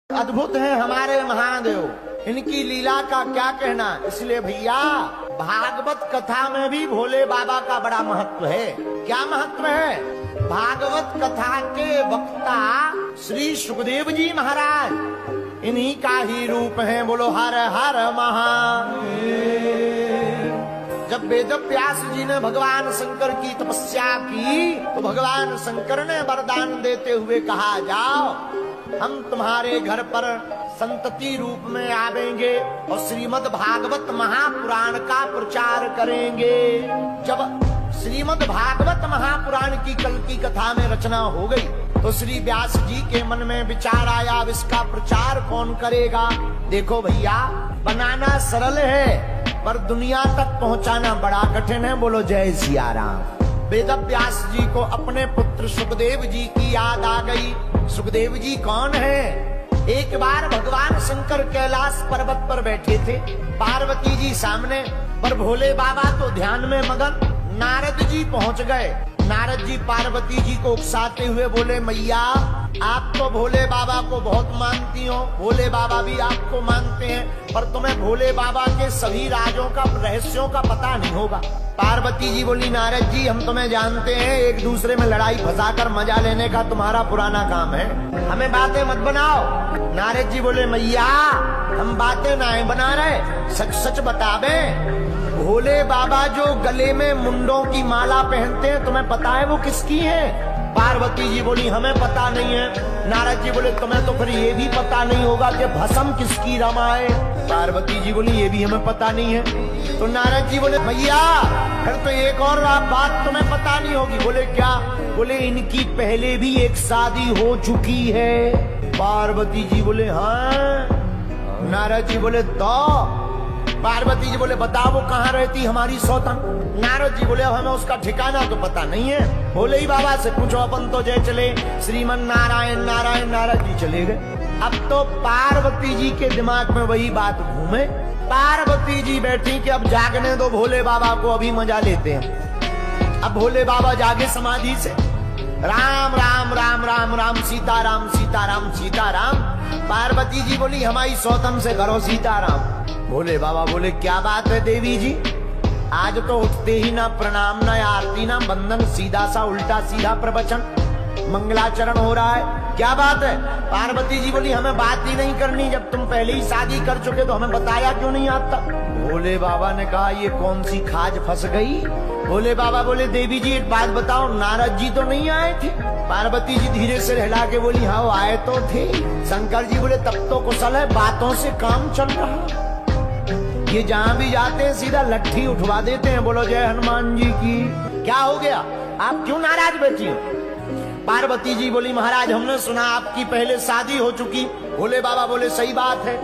अद्भुत है हमारे महादेव, इनकी लीला का क्या कहना। इसलिए भैया भागवत कथा में भी भोले बाबा का बड़ा महत्व है। क्या महत्व है? भागवत कथा के वक्ता श्री सुखदेव जी महाराज, इन्हीं का ही रूप है। बोलो हर हर महादेव। जब वेद व्यास जी ने भगवान शंकर की तपस्या की तो भगवान शंकर ने वरदान देते हुए कहा, जाओ हम तुम्हारे घर पर संतति रूप में आवेंगे और श्रीमद् भागवत महापुराण का प्रचार करेंगे। जब श्रीमद् भागवत महापुराण की कल की कथा में रचना हो गई तो श्री व्यास जी के मन में विचार आया, अब इसका प्रचार कौन करेगा। देखो भैया, बनाना सरल है पर दुनिया तक पहुंचाना बड़ा कठिन है। बोलो जय सिया राम। वेद व्यास जी को अपने पुत्र सुखदेव जी की याद आ गई। सुखदेव जी कौन है? एक बार भगवान शंकर कैलाश पर्वत पर बैठे थे, पार्वती जी सामने, पर भोले बाबा तो ध्यान में मगन। नारद जी पहुंच गए। नारद जी पार्वती जी को उकसाते हुए बोले, मैया आप तो भोले बाबा को बहुत मानती हो, भोले बाबा भी आपको मानते हैं, पर तुम्हें भोले बाबा के सभी राजों का, रहस्यों का पता नहीं होगा। पार्वती जी बोली, नारद जी हम तुम्हें जानते हैं, एक दूसरे में लड़ाई फंसाकर मजा लेने का तुम्हारा पुराना काम है, हमें बातें मत बनाओ। नारद जी बोले, मैया हम बातें नहीं बना रहे, सच सच बतावे। भोले बाबा जो गले में मुंडों की माला पहनते हैं, तुम्हें पता है वो किसकी है? पार्वती जी बोली, हमें पता नहीं है। नारद जी बोले, तुम्हें तो फिर ये भी पता नहीं होगा कि भस्म किसकी रमा है। पार्वती जी बोली, ये भी हमें पता नहीं है। तो नारद जी बोले, भैया फिर तो एक और बात तुम्हें पता नहीं होगी। बोले क्या? बोले इनकी पहले भी एक शादी हो चुकी है। पार्वती जी बोले, हाँ। नारद जी बोले, तो पार्वती जी बोले, बताओ वो कहाँ रहती हमारी सौतन? नारद जी बोले, हमें उसका ठिकाना तो पता नहीं है, भोले ही बाबा से पूछो, अपन तो जय चले श्रीमन नारायण नारायण। नारद जी चले गए। अब तो पार्वती जी के दिमाग में वही बात घूमे। पार्वती जी बैठी कि अब जागने दो भोले बाबा को, अभी मजा लेते हैं। अब भोले बाबा जागे समाधि से, राम राम राम राम राम सीताराम सीताराम सीताराम। पार्वती जी बोली, हमारी सौतन से करो सीताराम। भोले बाबा बोले, क्या बात है देवी जी, आज तो उठते ही ना प्रणाम ना आरती ना बंदन, सीधा सा उल्टा सीधा प्रवचन, मंगलाचरण हो रहा है, क्या बात है? पार्वती जी बोली, हमें बात ही नहीं करनी, जब तुम पहले ही शादी कर चुके तो हमें बताया क्यों नहीं आता? भोले बाबा ने कहा, ये कौन सी खाज फंस गई। भोले बाबा बोले, देवी जी एक बात बताओ, नारद जी तो नहीं आए थे? पार्वती जी धीरे से हिला के बोली, हाँ वो आए तो थे। शंकर जी बोले, तब तो कुशल है, बातों से काम चल रहा। ये जहाँ भी जाते हैं सीधा लट्ठी उठवा देते हैं। बोलो जय हनुमान जी की। क्या हो गया, आप क्यों नाराज बैठी हो? पार्वती जी बोली, महाराज हमने सुना आपकी पहले शादी हो चुकी। भोले बाबा बोले, सही बात है।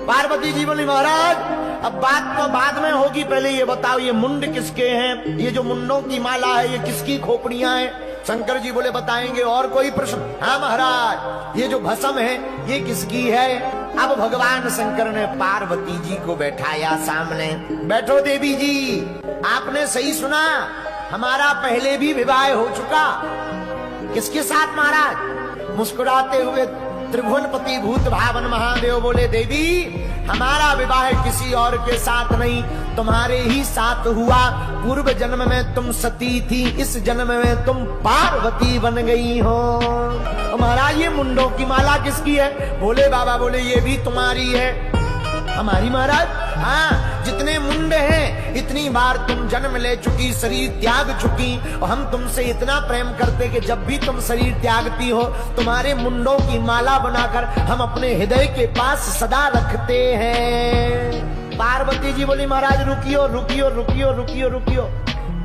पार्वती जी बोली, महाराज अब बात तो बाद में होगी, पहले ये बताओ ये मुंड किसके हैं? ये जो मुंडों की माला है ये किसकी खोपड़ियां हैं? शंकर जी बोले, बताएंगे। और कोई प्रश्न? हाँ महाराज, ये जो भस्म है ये किसकी है? अब भगवान शंकर ने पार्वती जी को बैठाया सामने। बैठो देवी जी, आपने सही सुना, हमारा पहले भी विवाह हो चुका। किसके साथ महाराज? मुस्कुराते हुए त्रिभुवनपति भूत भावन महादेव बोले, देवी हमारा विवाह किसी और के साथ नहीं, तुम्हारे ही साथ हुआ। पूर्व जन्म में तुम सती थी, इस जन्म में तुम पार्वती बन गई हो। महाराज ये मुंडों की माला किसकी है? भोले बाबा बोले, ये भी तुम्हारी है। हमारी महाराज? हाँ, जितने मुंड हैं इतनी बार तुम जन्म ले चुकी, शरीर त्याग चुकी, और हम तुमसे इतना प्रेम करते कि जब भी तुम शरीर त्यागती हो तुम्हारे मुंडों की माला बनाकर हम अपने हृदय के पास सदा रखते हैं। पार्वती जी बोली, महाराज रुकियो रुकियो रुकियो रुकियो रुकियो,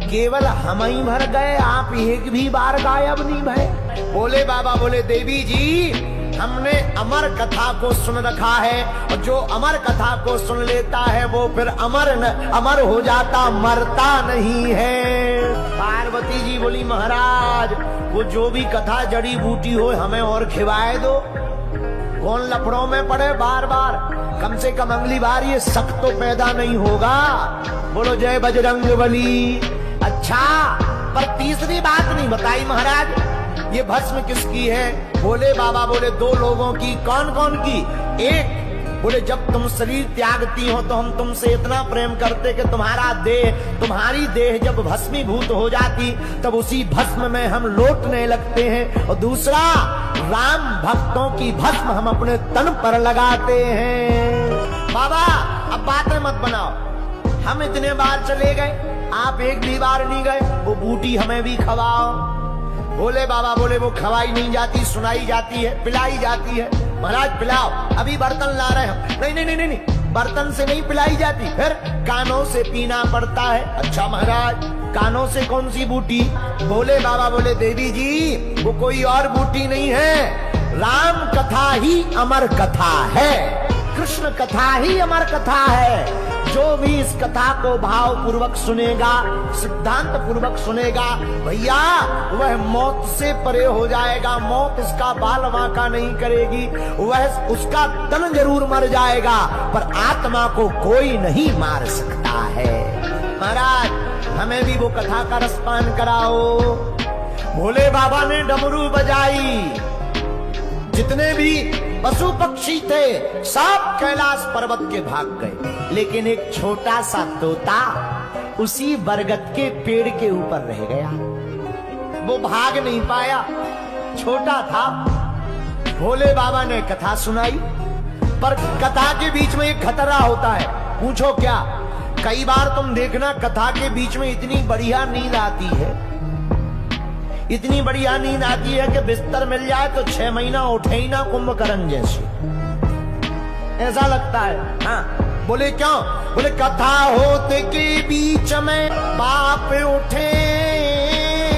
केवल हम ही भर गए, आप एक भी बार गायब नहीं भय। भोले बाबा बोले, देवी जी हमने अमर कथा को सुन रखा है, और जो अमर कथा को सुन लेता है वो फिर अमर हो जाता, मरता नहीं है। पार्वती जी बोली, महाराज वो जो भी कथा जड़ी बूटी हो हमें और खिवाए दो, कौन लफड़ों में पड़े बार बार, कम से कम अगली बार ये शक तो पैदा नहीं होगा। बोलो जय बजरंगबली। अच्छा, पर तीसरी बात नहीं बताई महाराज। ये भस्म किसकी है? भोले बाबा बोले 2 लोगों की। कौन कौन की? एक बोले जब तुम शरीर त्यागती हो तो हम तुमसे इतना प्रेम करते कि तुम्हारी देह जब भस्मीभूत हो जाती तब उसी भस्म में हम लौटने लगते हैं। और दूसरा, राम भक्तों की भस्म हम अपने तन पर लगाते हैं। बाबा अब बातें मत बनाओ, हम इतने बार चले गए, आप एक भी बार नहीं गए, वो बूटी हमें भी खवाओ। भोले बाबा बोले वो खवाई नहीं जाती, सुनाई जाती है, पिलाई जाती है। महाराज पिलाओ, अभी बर्तन ला रहे हैं। नहीं नहीं नहीं नहीं, बर्तन से नहीं पिलाई जाती, फिर कानों से पीना पड़ता है। अच्छा महाराज, कानों से कौन सी बूटी? भोले बाबा बोले देवी जी वो कोई और बूटी नहीं है, राम कथा ही अमर कथा है, कृष्ण कथा ही अमर कथा है। जो भी इस कथा को भाव पूर्वक सुनेगा, सिद्धांत पूर्वक सुनेगा, भैया वह मौत से परे हो जाएगा। मौत उसका बाल बांका नहीं करेगी, वह उसका तन जरूर मर जाएगा पर आत्मा को कोई नहीं मार सकता है। महाराज हमें भी वो कथा का रसपान कराओ। भोले बाबा ने डमरू बजाई, जितने भी पशु पक्षी थे सब कैलाश पर्वत के भाग गए, लेकिन एक छोटा सा तोता उसी बरगद के पेड़ के ऊपर रह गया। वो भाग नहीं पाया, छोटा था। भोले बाबा ने कथा सुनाई, पर कथा के बीच में एक खतरा होता है। पूछो क्या? कई बार तुम देखना कथा के बीच में इतनी बढ़िया नींद आती है, इतनी बढ़िया नींद आती है कि बिस्तर मिल जाए तो 6 महीना उठे ही ना, कुंभकर्ण जैसे ऐसा लगता है। हाँ बोले क्यों? बोले कथा होते के बीच में पाप उठे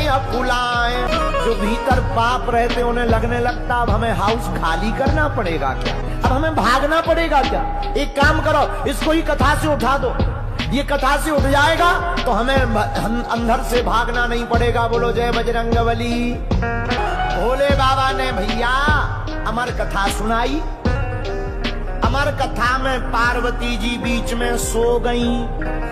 अकुलाए। जो भीतर पाप रहते उन्हें लगने लगता अब हमें हाउस खाली करना पड़ेगा क्या, अब हमें भागना पड़ेगा क्या। एक काम करो, इसको ही कथा से उठा दो, ये कथा से उठ जाएगा तो हमें अंदर से भागना नहीं पड़ेगा। बोलो जय बजरंगबली। भोले बाबा ने भैया अमर कथा सुनाई। अमर कथा में पार्वती जी बीच में सो गईं,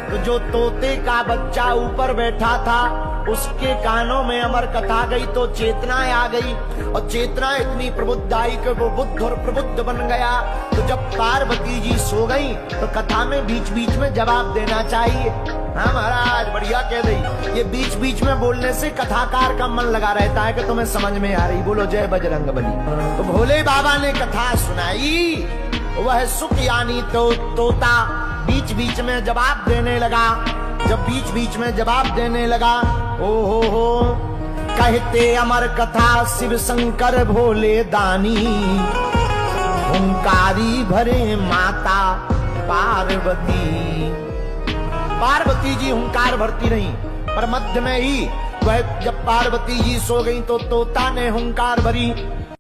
तो जो तोते का बच्चा ऊपर बैठा था उसके कानों में अमर कथा गई तो चेतना आ गई, और चेतना इतनी प्रबुद्ध आई कि वो बुद्ध और प्रबुद्ध बन गया। तो जब पार्वती जी सो गई तो कथा में बीच बीच में जवाब देना चाहिए। हाँ महाराज बढ़िया कह दी, ये बीच बीच में बोलने से कथाकार का मन लगा रहता है कि तुम्हें समझ में आ रही। बोलो जय बजरंगबली। तो भोले बाबा ने कथा सुनाई, वह सुख यानी तो तोता बीच बीच में जवाब देने लगा। जब बीच बीच में जवाब देने लगा, ओ हो कहते अमर कथा शिव शंकर भोले दानी, हुंकारी भरे माता पार्वती। पार्वती जी हुंकार भरती रही, पर मध्य में ही वह जब पार्वती जी सो गई तो तोता ने हुंकार भरी।